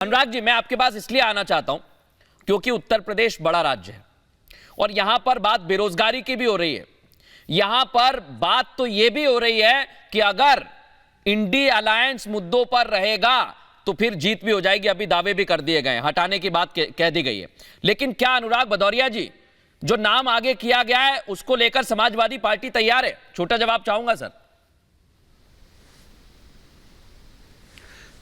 अनुराग जी, मैं आपके पास इसलिए आना चाहता हूं क्योंकि उत्तर प्रदेश बड़ा राज्य है और यहां पर बात बेरोजगारी की भी हो रही है। यहां पर बात तो यह भी हो रही है कि अगर इंडी अलायंस मुद्दों पर रहेगा तो फिर जीत भी हो जाएगी। अभी दावे भी कर दिए गए, हटाने की बात कह दी गई है। लेकिन क्या अनुराग भदौरिया जी, जो नाम आगे किया गया है उसको लेकर समाजवादी पार्टी तैयार है? छोटा जवाब चाहूंगा सर।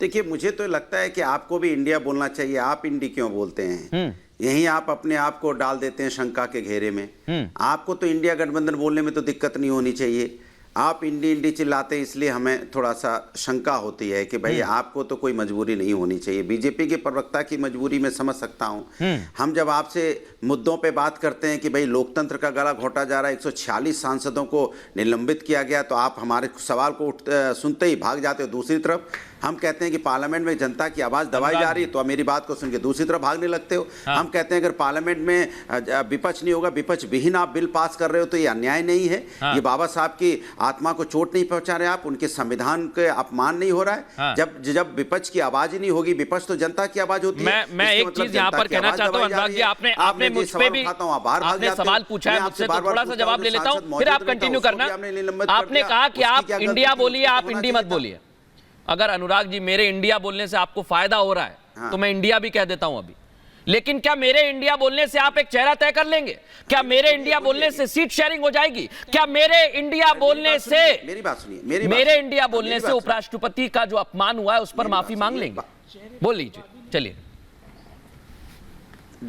देखिए, मुझे तो लगता है कि आपको भी इंडिया बोलना चाहिए। आप इंडी क्यों बोलते हैं? यहीं आप अपने आप को डाल देते हैं शंका के घेरे में। आपको तो इंडिया गठबंधन बोलने में तो दिक्कत नहीं होनी चाहिए। आप इंडी इंडी चिल्लाते हैं, इसलिए हमें थोड़ा सा शंका होती है कि भाई आपको तो कोई मजबूरी नहीं होनी चाहिए। बीजेपी के प्रवक्ता की मजबूरी मैं समझ सकता हूं। हम जब आपसे मुद्दों पे बात करते हैं कि भाई लोकतंत्र का गला घोटा जा रहा है, 146 सांसदों को निलंबित किया गया, तो आप हमारे सवाल को सुनते ही भाग जाते हो। दूसरी तरफ हम कहते हैं कि पार्लियामेंट में जनता की आवाज़ दबाई जा रही है, तो आप मेरी बात को सुन के दूसरी तरफ भागने लगते हो। हम कहते हैं अगर पार्लियामेंट में विपक्ष नहीं होगा, विपक्ष विहीन आप बिल पास कर रहे हो, तो ये अन्याय नहीं है? ये बाबा साहब की आत्मा को चोट नहीं पहुंचा रहे आप? उनके संविधान के अपमान नहीं हो रहा है? जब विपक्ष की आवाज ही नहीं होगी, विपक्ष तो जनता की आवाज होती है। मैं एक चीज यहाँ पर कहना चाहता हूँ अनुराग जी, आपने मुझ पे भी आपने सवाल पूछा है मुझसे, तो थोड़ा सा जवाब ले लेता हूँ, फिर आप कंटिन्यू करना। आपने कहा कि आप इंडिया बोलिए, आप इंडी मत बोलिए। अगर अनुराग जी मेरे इंडिया बोलने से आपको फायदा हो रहा है तो मैं इंडिया भी कह देता हूं अभी। लेकिन क्या मेरे इंडिया बोलने से आप एक चेहरा तय कर लेंगे? क्या मेरे इंडिया बोलने से सीट शेयरिंग हो जाएगी? क्या मेरे इंडिया बोलने से मेरे इंडिया बोलने से उपराष्ट्रपति का जो अपमान हुआ है उस पर माफी मांग लेंगे? बोल लीजिए, चलिए।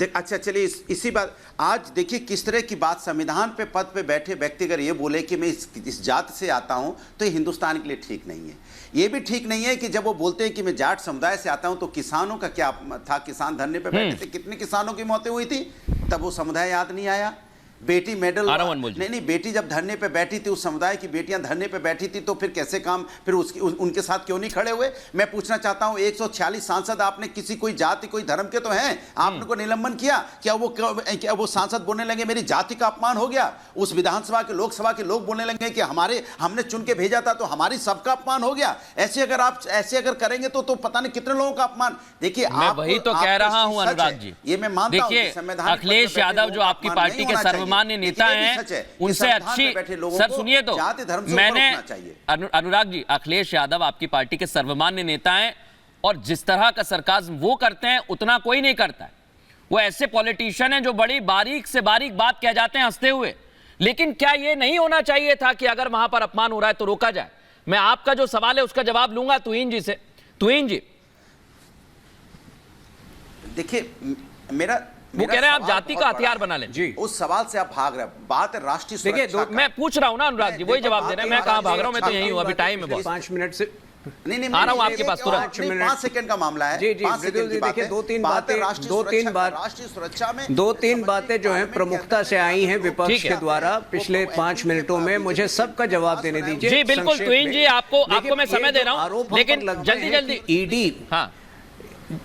अच्छा, चलिए इसी बात, आज देखिए किस तरह की बात। संविधान पे पद पे बैठे व्यक्ति अगर ये बोले कि मैं इस जात से आता हूं, तो ये हिंदुस्तान के लिए ठीक नहीं है। ये भी ठीक नहीं है कि जब वो बोलते हैं कि मैं जाट समुदाय से आता हूं, तो किसानों का क्या था? किसान धरने पे बैठे थे, कितने किसानों की मौतें हुई थी, तब वो समुदाय याद नहीं आया? बेटी मेडल नहीं, बेटी जब धरने पे बैठी थी, उस समुदाय की बेटियां धरने पे बैठी थी, तो फिर कैसे काम, फिर उनके साथ क्यों नहीं खड़े हुए? मैं पूछना चाहता हूं, 146 सांसद आपने किसी कोई जाति कोई धर्म के तो हैं, आपने को निलंबन किया? क्या वो सांसद बोलने लगे मेरी जाति का अपमान हो गया? उस विधानसभा के लोकसभा के लोग बोलने लगे कि हमने चुन के भेजा था तो हमारी सबका अपमान हो गया? ऐसे अगर करेंगे तो पता नहीं कितने लोगों का अपमान। देखिए, मैं वही तो कह रहा हूं अनुराग जी, ये मैं मानता हूं। देखिए, अखिलेश यादव जो आपकी पार्टी के मान्य नेता हैं, उनसे अच्छी, सर सुनिए तो, मैंने अनुराग जी, अखिलेश यादव आपकी पार्टी के सर्वमान्य नेता हैं और जिस तरह का सरकाज़्म वो करते हैं उतना कोई नहीं करता है। वो ऐसे पॉलिटिशियन हैं जो बड़ी बारीक से बारीक बात कह जाते हैं हंसते हुए। लेकिन क्या ये नहीं होना चाहिए था कि अगर वहां पर अपमान हो रहा है तो रोका जाए? मैं आपका जो सवाल है उसका जवाब लूंगा तुहीन जी से। तुहीन जी, देखिए, वो कह रहे हैं आप जाति का हथियार बना लें जी। उस सवाल से आप भाग रहे हैं। बात है राष्ट्रीय सुरक्षा का। मैं पूछ रहा हूं ना अनुराग जी, वही जवाब दे रहे हैं। मैं कहां भाग रहा हूं? मैं तो यहीं हूं, अभी टाइम है बहुत। 5 मिनट से नहीं आ रहा हूं आपके पास तुरंत। 5 सेकंड का मामला है। जी, देखिए, दो तीन बातें जो हैं प्रमुखता से आई हैं विपक्ष के द्वारा पिछले 5 मिनटों में। मुझे सबका जवाब देने दीजिए। जी बिल्कुल तुहीन जी, आपको मैं समय दे रहा हूं, लेकिन जल्दी ईडी